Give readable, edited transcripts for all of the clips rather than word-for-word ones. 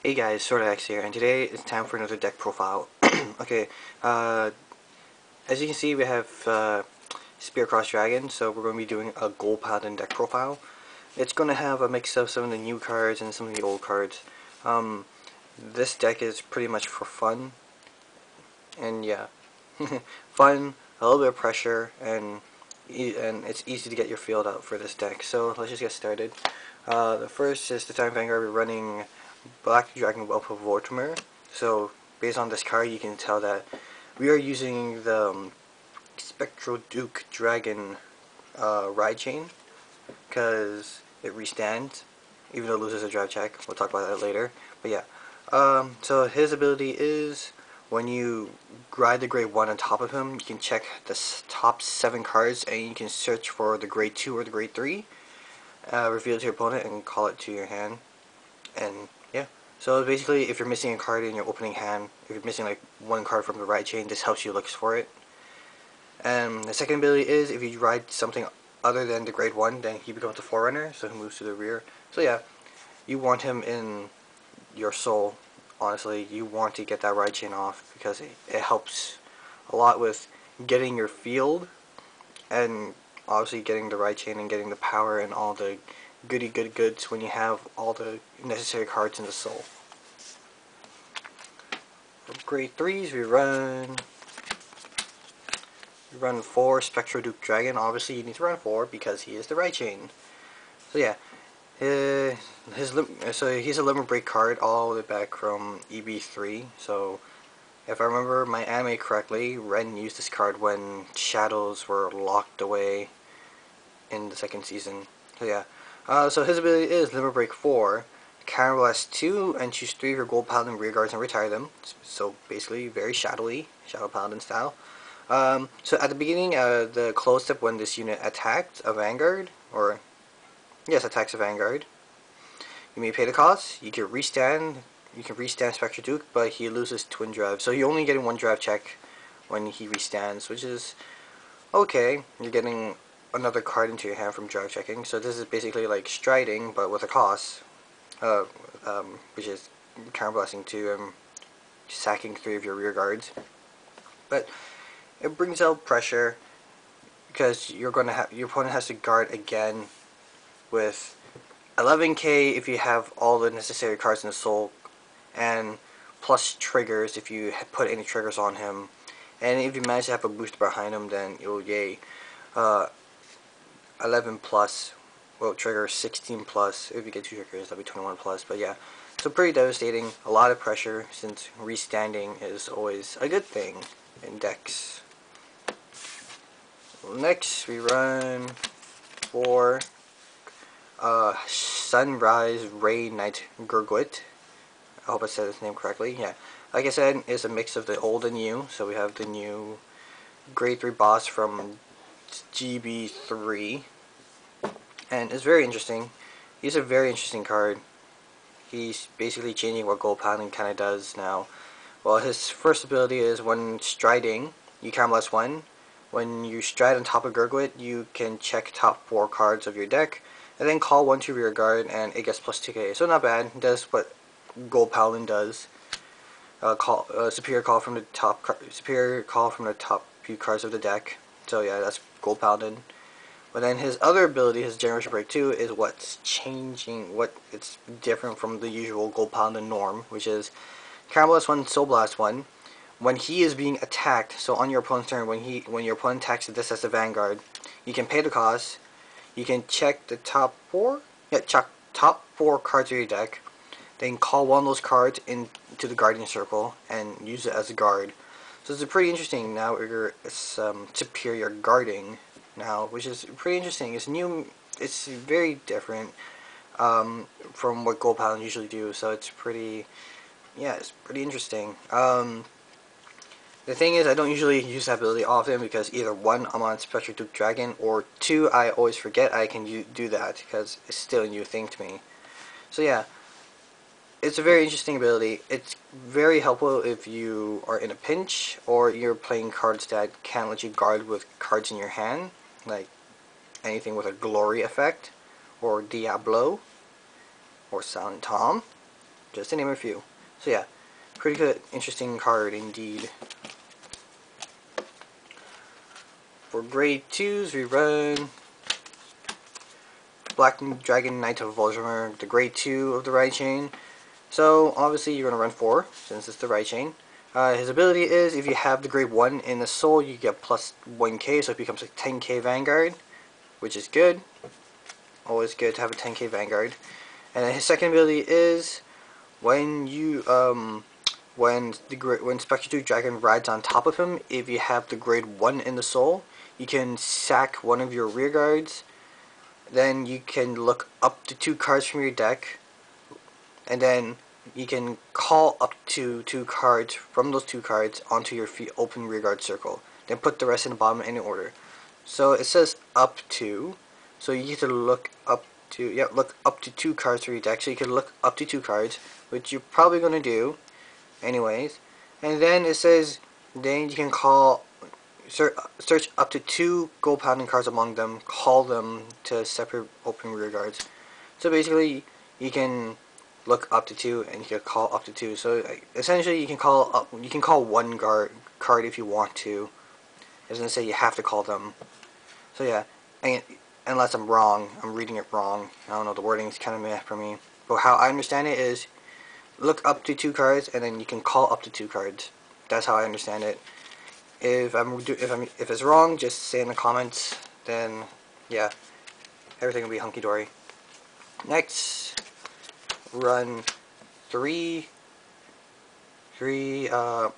Hey guys, Sortax here, and today it's time for another deck profile. Okay, as you can see we have Spearcross Dragon, so we're going to be doing a Gold Paladin deck profile. It's going to have a mix of some of the new cards and some of the old cards. This deck is pretty much for fun, and yeah, fun, a little bit of pressure, and it's easy to get your field out for this deck. So let's just get started. The first is the Cardfight Vanguard. We're running Black Dragon Whelp of Vortimer. So based on this card, you can tell that we are using the Spectral Dragon ride chain because it restands, even though it loses a drive check. We'll talk about that later. But yeah, so his ability is when you ride the grade 1 on top of him, you can check the top 7 cards and you can search for the grade 2 or the grade 3. Reveal it to your opponent and call it to your hand. And yeah, so basically if you're missing a card in your opening hand, if you're missing like one card from the ride chain, this helps you look for it. And the second ability is if you ride something other than the grade 1, then he becomes a forerunner, so he moves to the rear. So yeah, you want him in your soul. Honestly, you want to get that ride chain off because it helps a lot with getting your field and obviously getting the ride chain and getting the power and all the goods when you have all the necessary cards in the soul. For grade 3s we run 4 Spectral Dragon. Obviously you need to run 4 because he is the ride chain. So yeah, so he's a limit break card all the way back from EB3. So if I remember my anime correctly, Ren used this card when shadows were locked away in the second season. So yeah, so his ability is limit break 4, Campbell 2, and choose 3 of your Gold Paladin rear guards and retire them. So basically very shadow Paladin style. So at the beginning, the close step when this unit attacked a Vanguard, or yes, attacks a Vanguard, you may pay the cost. You can restand Spectral Duke, but he loses twin drive. So you're only getting one drive check when he restands, which is okay. You're getting another card into your hand from drive checking. So this is basically like striding, but with a cost, which is counterblessing 2 and sacking 3 of your rear guards. But it brings out pressure because your opponent has to guard again with 11k if you have all the necessary cards in the soul, and plus triggers if you put any triggers on him. And if you manage to have a booster behind him, then you'll yay. 11 plus will trigger 16 plus. If you get 2 triggers, that'll be 21 plus. But yeah, so pretty devastating. A lot of pressure since restanding is always a good thing in decks. Next, we run 4 Sunrise Ray Knight Gurguit. I hope I said his name correctly. Yeah, like I said, it's a mix of the old and new. So we have the new grade 3 boss from GB3, and it's very interesting. He's a very interesting card. He's basically changing what Gold Paladin kind of does now. Well, his first ability is when striding, you can bless 1. When you stride on top of Gurguit, you can check top 4 cards of your deck, and then call 1 to rear guard, and it gets plus 2k. So not bad. It does what Gold Paladin does. Superior call from the top few cards of the deck. So yeah, that's Gold Paladin. But then his other ability, his Generation Break 2, is what's changing, it's different from the usual Gold Paladin norm, which is Campbell 1, Soul Blast 1. When he is being attacked, so on your opponent's turn, when your opponent attacks this as a Vanguard, you can pay the cost. You can check the top 4, check top 4 cards of your deck. Then call 1 of those cards into the Guardian Circle and use it as a guard. So it's pretty interesting. Now it's superior guarding now, which is pretty interesting. It's new. It's very different from what Gold Paladin usually do. So it's pretty, yeah, it's pretty interesting. The thing is, I don't usually use that ability often because either 1, I'm on Spectral Dragon, or 2, I always forget I can do that because it's still a new thing to me. So yeah, it's a very interesting ability. It's very helpful if you are in a pinch or you're playing cards that can't let you guard with cards in your hand, like anything with a glory effect, or Diablo, or Silent Tom. just to name a few. So yeah, pretty good, interesting card indeed. For grade 2s, we run Black Dragon Knight of Vortimer, the grade 2 of the right chain. So obviously you're going to run 4 since it's the right chain. His ability is if you have the grade 1 in the soul, you get plus 1k, so it becomes a 10k Vanguard, which is good. Always good to have a 10k Vanguard. And then his second ability is when you when Spectral Dragon rides on top of him, if you have the grade 1 in the soul, you can sack one of your rear guards. Then you can look up to 2 cards from your deck, and then you can call up to 2 cards from those 2 cards onto your open rear guard circle. Then put the rest in the bottom in order. So it says up to, so you get to look up to, look up to 2 cards from your deck. So you can look up to 2 cards, which you're probably going to do anyways. And then it says, then you can call, search up to 2 gold pounding cards among them, call them to separate open rear guards. So basically, you can look up to 2 and you can call up to 2. So essentially, you can call 1 card if you want to. It doesn't say you have to call them. So yeah, and unless I'm wrong, I'm reading it wrong. I don't know, the wording is kind of meh for me. But how I understand it is, look up to 2 cards and then you can call up to 2 cards. That's how I understand it. If it's wrong, just say in the comments. Then yeah, everything will be hunky dory. Next, run 3. I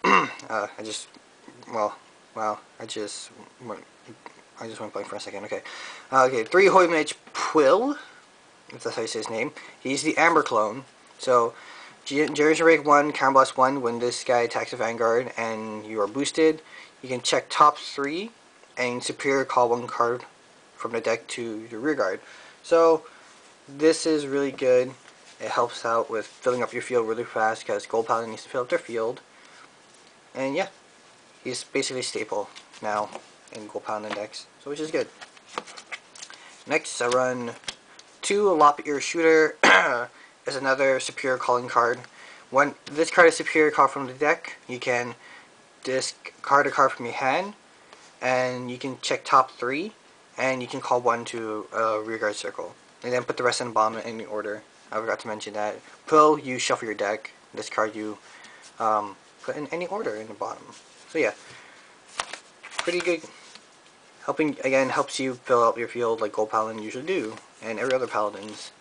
just went blank for a second. Okay, 3 Hoy Mage Pwyll, if that's how you say his name. He's the Amber clone. So Generation Break 1, Counterblast 1, when this guy attacks a Vanguard and you are boosted, you can check top 3 and Saphir call 1 card from the deck to your rear guard. So this is really good. It helps out with filling up your field really fast because Gold Paladin needs to fill up their field. And yeah, he's basically a staple now in Gold Paladin decks, so which is good. Next, I run 2 Lop Ear Shooter. Is another superior calling card. When this card is superior card from the deck, you can discard a card from your hand, and you can check top 3, and you can call 1 to a rear guard circle, and then put the rest in the bottom in any order. I forgot to mention that. Pwyll, you shuffle your deck. This card you put in any order in the bottom. So yeah, pretty good. Helps you fill out your field like Gold Paladin usually do, and every other Paladins.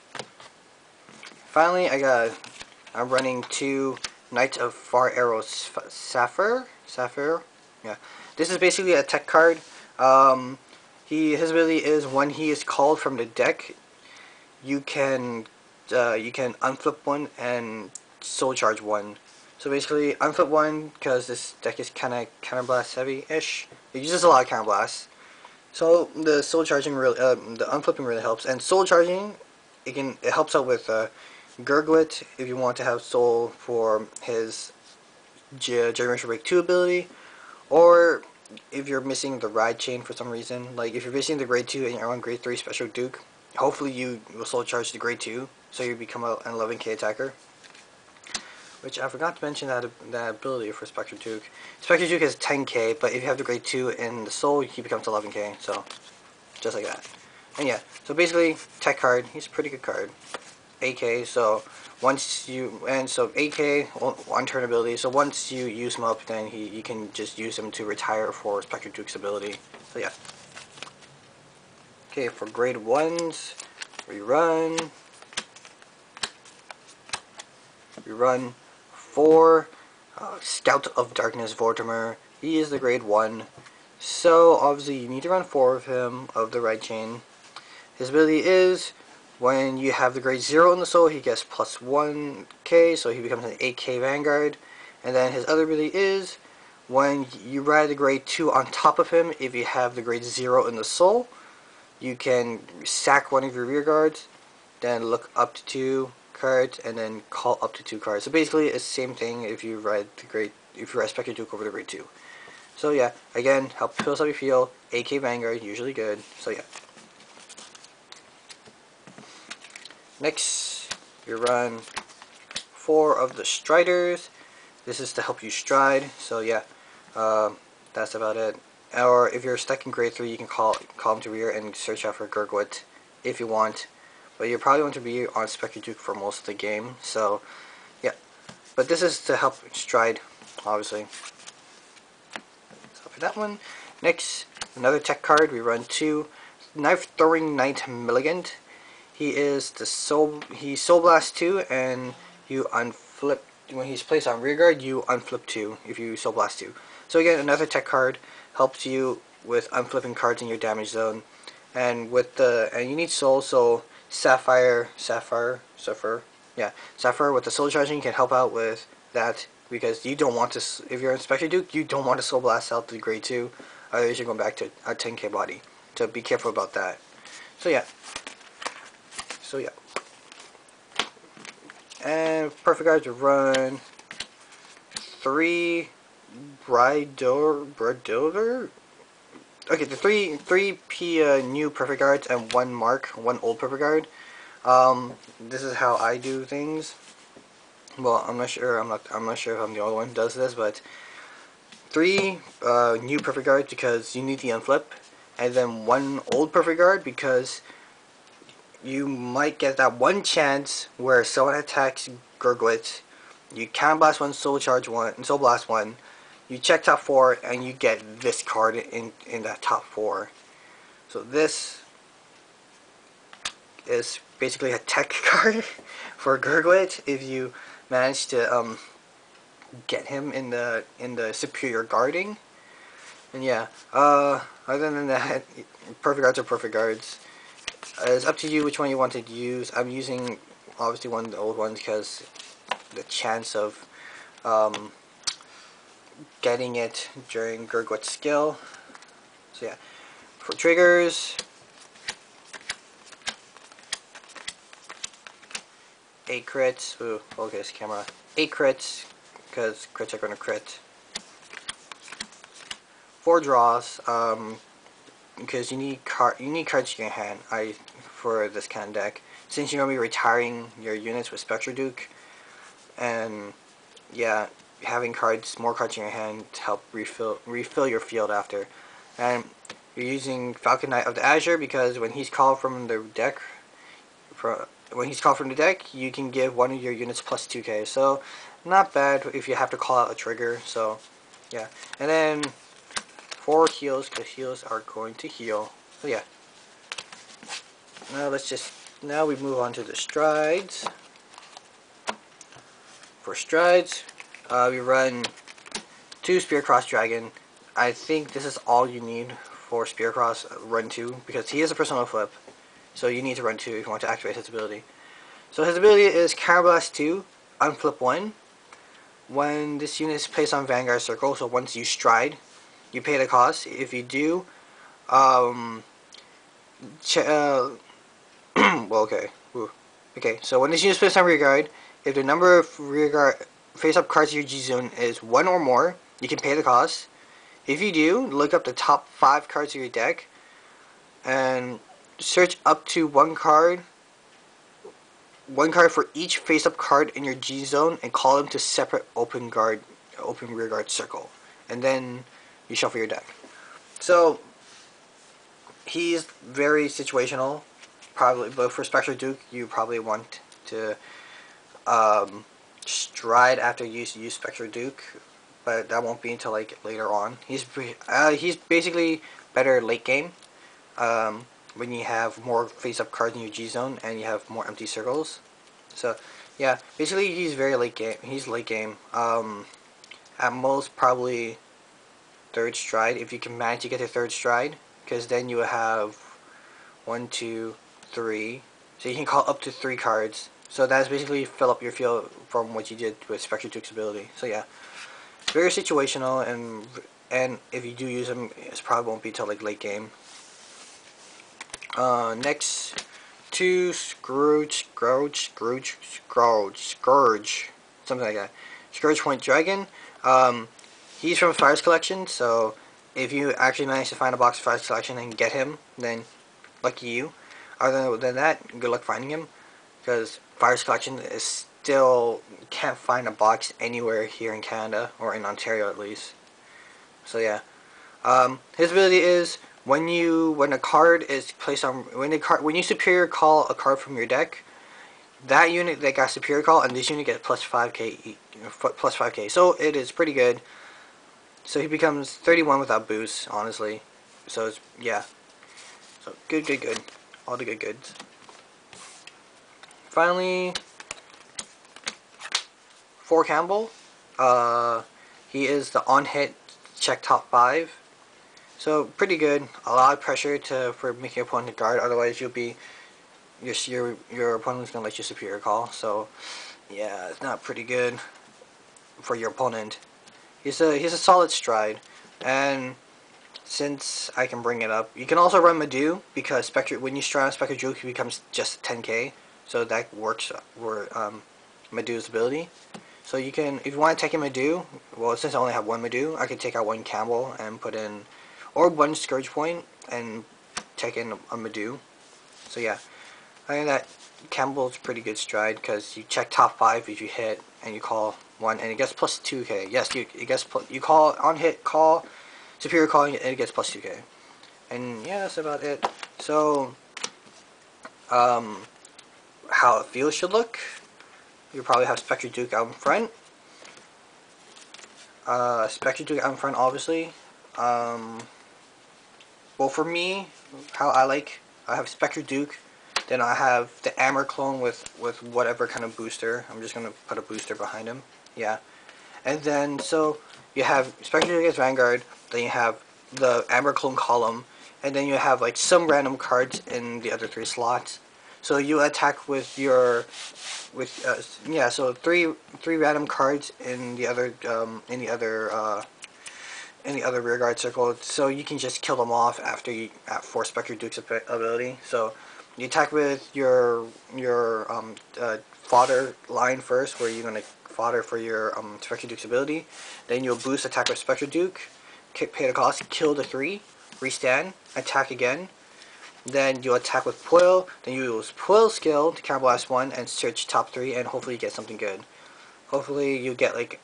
Finally, I'm running 2 Knights of Far Arrow Saphir. Yeah, this is basically a tech card. His ability is when he is called from the deck, you can unflip 1 and soul charge 1. So basically, unflip 1 because this deck is kind of counterblast heavy-ish. It uses a lot of counterblasts. So the soul charging the unflipping really helps, and soul charging it helps out with Gurguit if you want to have soul for his Generation Break 2 ability, or if you're missing the ride chain for some reason. Like if you're missing the grade 2 and you're on grade 3 Special Duke, hopefully you will soul charge the grade 2, so you become an 11k attacker. Which I forgot to mention that ability for Spectral Duke. Spectral Duke is 10k, but if you have the grade 2 in the soul, he becomes 11k, so just like that. And yeah, so basically, tech card, he's a pretty good card. 8k, so once you, and so 8k, one turn ability, so once you use him up, then you can just use him to retire for Spectral Duke's ability. So yeah. Okay, for grade 1s, we run 4 Scout of Darkness Vortimer. He is the grade 1, so obviously you need to run 4 of him of the right chain. His ability is when you have the grade 0 in the soul, he gets plus 1k, so he becomes an 8k Vanguard. And then his other ability is when you ride the grade 2 on top of him, if you have the grade 0 in the soul, you can sack one of your rear guards, then look up to 2 cards, and then call up to 2 cards. So basically, it's the same thing if you ride Spectral Duke over the grade 2. So yeah, again, help fill up your field. 8k Vanguard, usually good. So yeah. Next, you run 4 of the Striders. This is to help you stride, so yeah, that's about it. Or if you're stuck in grade 3, you can call him to rear and search out for Gurguit if you want. But you probably want to be on Spectral for most of the game, so yeah. But this is to help stride, obviously. So for that one, next, another tech card. We run 2 Knife Throwing Knight Maleagant. He is the Soul Blast 2, and you unflip when he's placed on rearguard. You unflip 2 if you Soul Blast 2. So again, another tech card, helps you with unflipping cards in your damage zone, and you need Soul, so Saphir with the Soul Charging can help out with that, because you don't want to, if you're in Spectre Duke, you don't want to Soul Blast out to grade 2, otherwise you're going back to a 10k body. So be careful about that. So yeah. And perfect guards to run 3 Bridoder. Okay, the three new perfect guards and 1 one old perfect guard. This is how I do things. Well, I'm not sure. I'm not sure if I'm the only one who does this, but 3 new perfect guards because you need the unflip, and then 1 old perfect guard because you might get that one chance where someone attacks Gurguit, you Counter Blast 1, Soul Charge 1, Soul Blast 1, you check top 4, and you get this card in that top 4. So this is basically a tech card for Gurguit if you manage to get him in the superior guarding. And yeah, other than that, perfect guards are perfect guards. It's up to you which one you want to use. I'm using obviously one of the old ones because the chance of getting it during Gurguit's skill. So yeah, for triggers, 8 crits. Ooh, focus camera. 8 crits because crits are going to crit. 4 draws. Because you need cards in your hand. For this kind of deck, since you're gonna be retiring your units with Spectral Duke, and yeah, having more cards in your hand to help refill your field after. And you're using Falcon Knight of the Azure because when he's called from the deck, you can give one of your units plus 2k. So not bad if you have to call out a trigger. So yeah, and then 4 heals because heals are going to heal. So yeah. Now we move on to the strides. For strides, we run 2 Spearcross Dragon. I think this is all you need for Spearcross. Run 2 because he is a personal flip, so you need to run 2 if you want to activate his ability. So his ability is Counter Blast 2, Unflip 1. When this unit is placed on Vanguard Circle, so once you stride, you pay the cost. If you do, well, okay. Ooh. Okay, so when this unit is placed on rearguard, if the number of rearguard face-up cards in your G-Zone is 1 or more, you can pay the cost. If you do, look up the top 5 cards of your deck, and search up to 1 card for each face-up card in your G-Zone, and call them to separate open rearguard circle. And then you shuffle your deck. So, he's very situational. Probably, but for Spectral Duke, you probably want to stride after you use Spectral Duke, but that won't be until like later on. He's basically better late game when you have more face-up cards in your G-Zone and you have more empty circles. So yeah, basically he's very late game. He's late game. At most probably 3rd stride if you can manage to get to 3rd stride, because then you have 1, 2, 3, so you can call up to 3 cards. So that's basically fill up your field from what you did with Spectral Duke's ability. So yeah, very situational, and if you do use him, it probably won't be till like late game. Next, 2 Scourge, something like that. Scourge Point Dragon. He's from Fire's Collection, so if you actually manage to find a box of Fire's Collection and get him, then lucky you. Other than that, good luck finding him, because Fire's Collection is still can't find a box anywhere here in Canada, or in Ontario at least. So yeah, his ability is when a card is placed on when you superior call a card from your deck, that unit that got superior call and this unit gets plus 5k plus 5k. So it is pretty good. So he becomes 31 without boost, honestly. So it's, yeah. So good. All the good goods. Finally, for Campbell, he is the on-hit check top 5. So pretty good. A lot of pressure for making your opponent guard. Otherwise, you'll be your opponent's gonna let you superior call. So yeah, it's not pretty good for your opponent. He's a solid stride, and since I can bring it up, you can also run Madu because when you stride on Spectral, he becomes just 10k. So that works for Madu's ability. So you can, if you want to take in Madu, well, since I only have one Madu, I can take out one Campbell and put in, or one Scourge point and take in a Madu. So yeah, I think that Campbell's pretty good stride because you check top 5 if you hit and you call one, and it gets plus 2k. Yes, you call on hit, call superior call, and it gets plus 2k. And yeah, that's about it. So how it feels should look. You probably have Spectral Duke out in front. Spectral Duke out in front, obviously. Well, for me, how I have Spectral Duke. Then I have the Armor Clone with whatever kind of booster. I'm just gonna put a booster behind him. Yeah, and then so you have Spectral Duke as Vanguard. Then you have the Armor Clone column, and then you have like some random cards in the other 3 slots. So you attack with your yeah. So three random cards in the other rear guard circle. So you can just kill them off for Spectral Duke's ability. So you attack with your fodder line first, where you're gonna fodder for your Spectral Duke's ability. Then you'll boost attack with Spectral Duke, pay the cost, kill the 3, restand, attack again. Then you attack with Pwyll. Then you use Pwyll's skill to counter blast 1 and search top 3, and hopefully you get something good. Hopefully you get like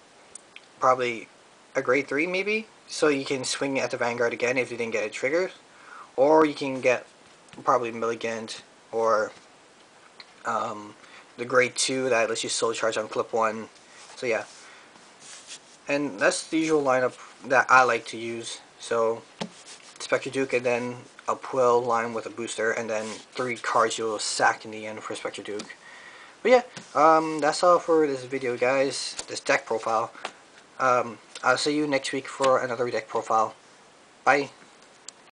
probably a grade 3 maybe, so you can swing at the Vanguard again if you didn't get a trigger, or you can get probably Maleagant or the grade 2 that lets you soul charge on flip 1. So yeah, and that's the usual lineup that I like to use. So Spectral Duke, and then a Pwyll line with a booster, and then 3 cards you'll sack in the end for Spectral Duke. But yeah, that's all for this video, guys. This deck profile. I'll see you next week for another deck profile. Bye.